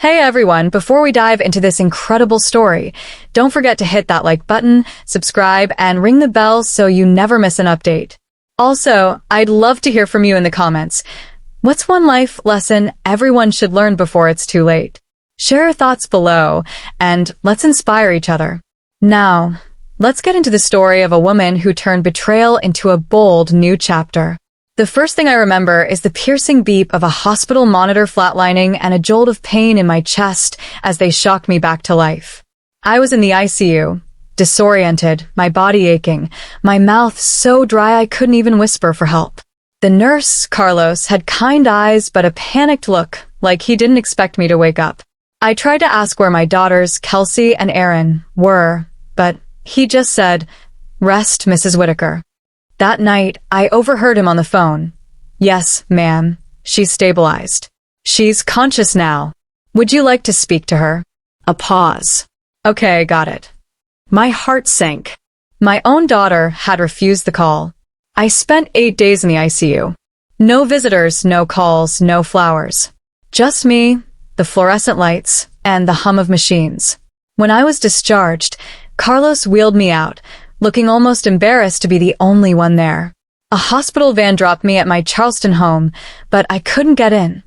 Hey everyone, before we dive into this incredible story, don't forget to hit that like button, subscribe, and ring the bell so you never miss an update. Also, I'd love to hear from you in the comments. What's one life lesson everyone should learn before it's too late? Share your thoughts below, and let's inspire each other. Now, let's get into the story of a woman who turned betrayal into a bold new chapter. The first thing I remember is the piercing beep of a hospital monitor flatlining and a jolt of pain in my chest as they shocked me back to life. I was in the ICU, disoriented, my body aching, my mouth so dry I couldn't even whisper for help. The nurse, Carlos, had kind eyes but a panicked look, like he didn't expect me to wake up. I tried to ask where my daughters, Kelsey and Aaron, were, but he just said, "Rest, Mrs. Whitaker." That night, I overheard him on the phone. "Yes, ma'am. She's stabilized. She's conscious now. Would you like to speak to her?" A pause. "Okay, got it." My heart sank. My own daughter had refused the call. I spent 8 days in the ICU. No visitors, no calls, no flowers. Just me, the fluorescent lights, and the hum of machines. When I was discharged, Carlos wheeled me out, looking almost embarrassed to be the only one there. A hospital van dropped me at my Charleston home, but I couldn't get in.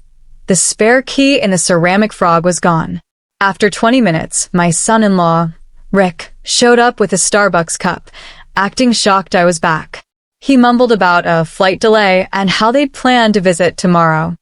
The spare key in the ceramic frog was gone. After 20 minutes, my son-in-law, Rick, showed up with a Starbucks cup, acting shocked I was back. He mumbled about a flight delay and how they'd planned to visit tomorrow.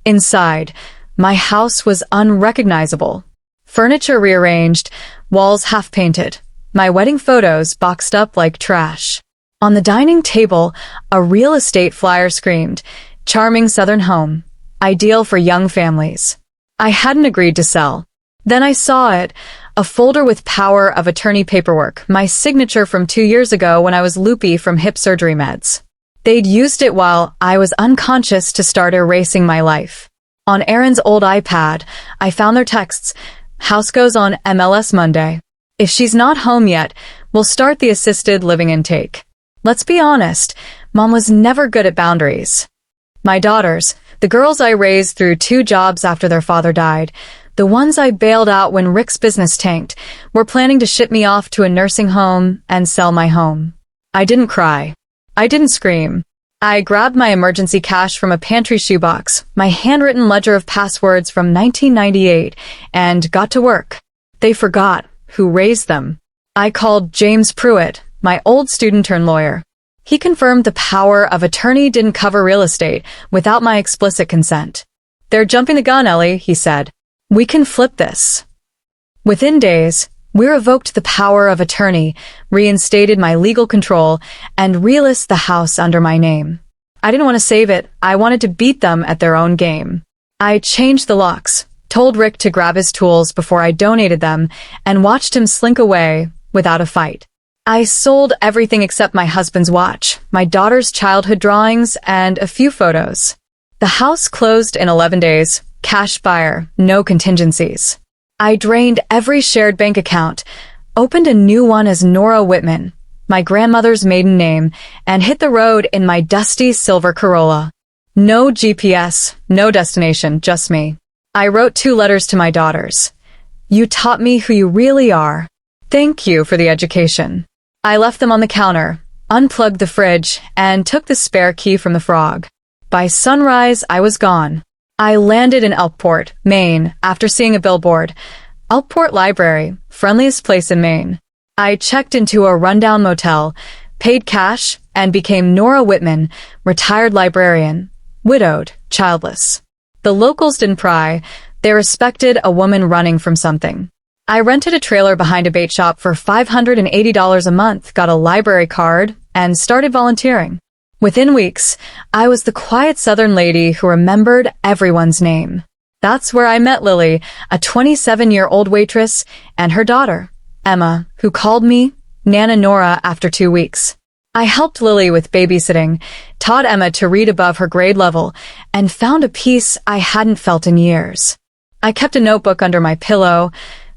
Inside, my house was unrecognizable. Furniture rearranged, walls half-painted. My wedding photos boxed up like trash. On the dining table, a real estate flyer screamed, "Charming Southern home, ideal for young families." I hadn't agreed to sell. Then I saw it, a folder with power of attorney paperwork, my signature from 2 years ago when I was loopy from hip surgery meds. They'd used it while I was unconscious to start erasing my life. On Aaron's old iPad, I found their texts, "House goes on MLS Monday. If she's not home yet, we'll start the assisted living intake." Let's be honest, Mom was never good at boundaries. My daughters, the girls I raised through 2 jobs after their father died, the ones I bailed out when Rick's business tanked, were planning to ship me off to a nursing home and sell my home. I didn't cry. I didn't scream. I grabbed my emergency cash from a pantry shoebox, my handwritten ledger of passwords from 1998, and got to work. They forgot who raised them. I called James Pruitt, my old student-turned-lawyer. He confirmed the power of attorney didn't cover real estate without my explicit consent. "They're jumping the gun, Ellie," he said. "We can flip this." Within days, we revoked the power of attorney, reinstated my legal control, and relisted the house under my name. I didn't want to save it. I wanted to beat them at their own game. I changed the locks, told Rick to grab his tools before I donated them, and watched him slink away without a fight. I sold everything except my husband's watch, my daughter's childhood drawings, and a few photos. The house closed in 11 days, cash buyer, no contingencies. I drained every shared bank account, opened a new one as Nora Whitman, my grandmother's maiden name, and hit the road in my dusty silver Corolla. No GPS, no destination, just me. I wrote 2 letters to my daughters. "You taught me who you really are. Thank you for the education." I left them on the counter, unplugged the fridge, and took the spare key from the frog. By sunrise, I was gone. I landed in Elkport, Maine, after seeing a billboard. Elkport Library, friendliest place in Maine. I checked into a rundown motel, paid cash, and became Nora Whitman, retired librarian, widowed, childless. The locals didn't pry. They respected a woman running from something. I rented a trailer behind a bait shop for $580 a month, got a library card, and started volunteering. Within weeks, I was the quiet Southern lady who remembered everyone's name. That's where I met Lily, a 27-year-old waitress, and her daughter, Emma, who called me Nana Nora after 2 weeks. I helped Lily with babysitting, taught Emma to read above her grade level, and found a peace I hadn't felt in years. I kept a notebook under my pillow,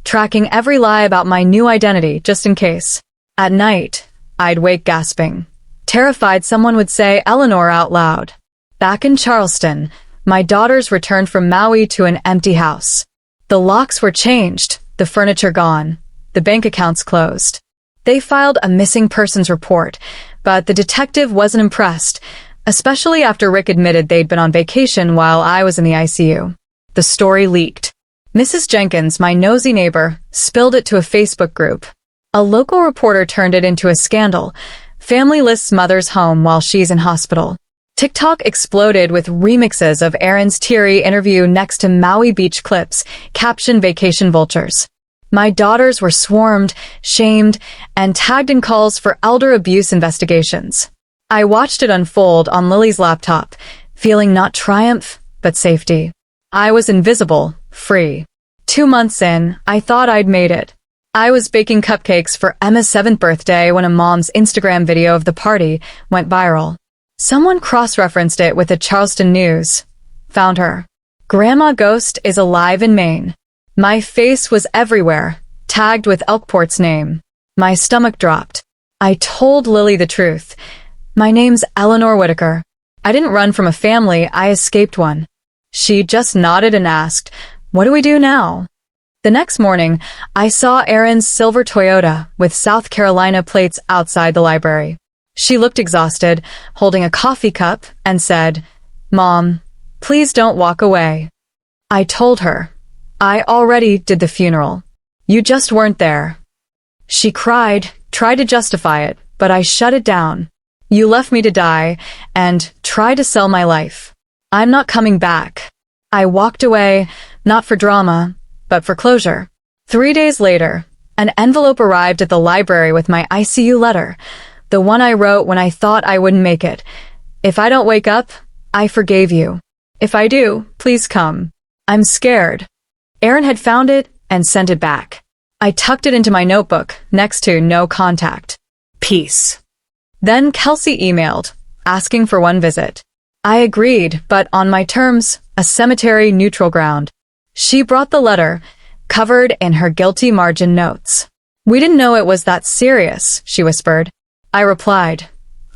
tracking every lie about my new identity just in case. At night, I'd wake gasping, terrified someone would say Eleanor out loud. Back in Charleston, my daughters returned from Maui to an empty house. The locks were changed, the furniture gone, the bank accounts closed. They filed a missing persons report, but the detective wasn't impressed, especially after Rick admitted they'd been on vacation while I was in the ICU. The story leaked. Mrs. Jenkins, my nosy neighbor, spilled it to a Facebook group. A local reporter turned it into a scandal. Family lists mother's home while she's in hospital. TikTok exploded with remixes of Aaron's teary interview next to Maui beach clips, captioned vacation vultures. My daughters were swarmed, shamed, and tagged in calls for elder abuse investigations. I watched it unfold on Lily's laptop, feeling not triumph, but safety. I was invisible, free. 2 months in, I thought I'd made it. I was baking cupcakes for Emma's 7th birthday when a mom's Instagram video of the party went viral. Someone cross-referenced it with the Charleston News. Found her. Grandma Ghost is alive in Maine. My face was everywhere, tagged with Elkport's name. My stomach dropped. I told Lily the truth. My name's Eleanor Whitaker. I didn't run from a family, I escaped one. She just nodded and asked, "What do we do now?" The next morning, I saw Erin's silver Toyota with South Carolina plates outside the library. She looked exhausted, holding a coffee cup, and said, "Mom, please don't walk away." I told her, "I already did the funeral. You just weren't there." She cried, tried to justify it, but I shut it down. "You left me to die, and try to sell my life. I'm not coming back." I walked away, not for drama, but for closure. 3 days later, an envelope arrived at the library with my ICU letter, the one I wrote when I thought I wouldn't make it. "If I don't wake up, I forgave you. If I do, please come. I'm scared." Erin had found it and sent it back. I tucked it into my notebook, next to no contact. Peace. Then Kelsey emailed, asking for one visit. I agreed, but on my terms, a cemetery neutral ground. She brought the letter, covered in her guilty margin notes. "We didn't know it was that serious," she whispered. I replied,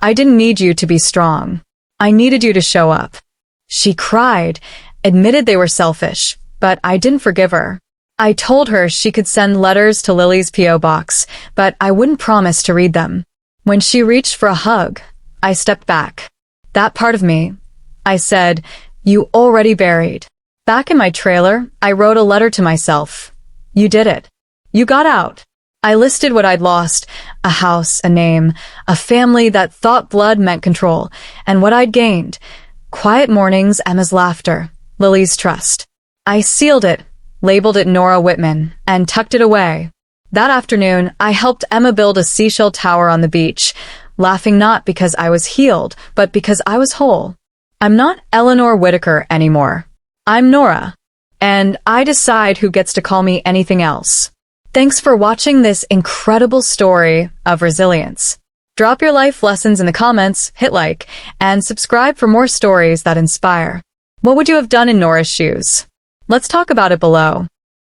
"I didn't need you to be strong. I needed you to show up." She cried, admitted they were selfish, but I didn't forgive her. I told her she could send letters to Lily's P.O. box, but I wouldn't promise to read them. When she reached for a hug, I stepped back. "That part of me," I said, "you already buried." Back in my trailer, I wrote a letter to myself. "You did it. You got out." I listed what I'd lost: a house, a name, a family that thought blood meant control, and what I'd gained: quiet mornings, Emma's laughter, Lily's trust. I sealed it, labeled it Nora Whitman, and tucked it away. That afternoon, I helped Emma build a seashell tower on the beach, laughing not because I was healed, but because I was whole. I'm not Eleanor Whitaker anymore. I'm Nora, and I decide who gets to call me anything else. Thanks for watching this incredible story of resilience. Drop your life lessons in the comments, hit like, and subscribe for more stories that inspire. What would you have done in Nora's shoes? Let's talk about it below.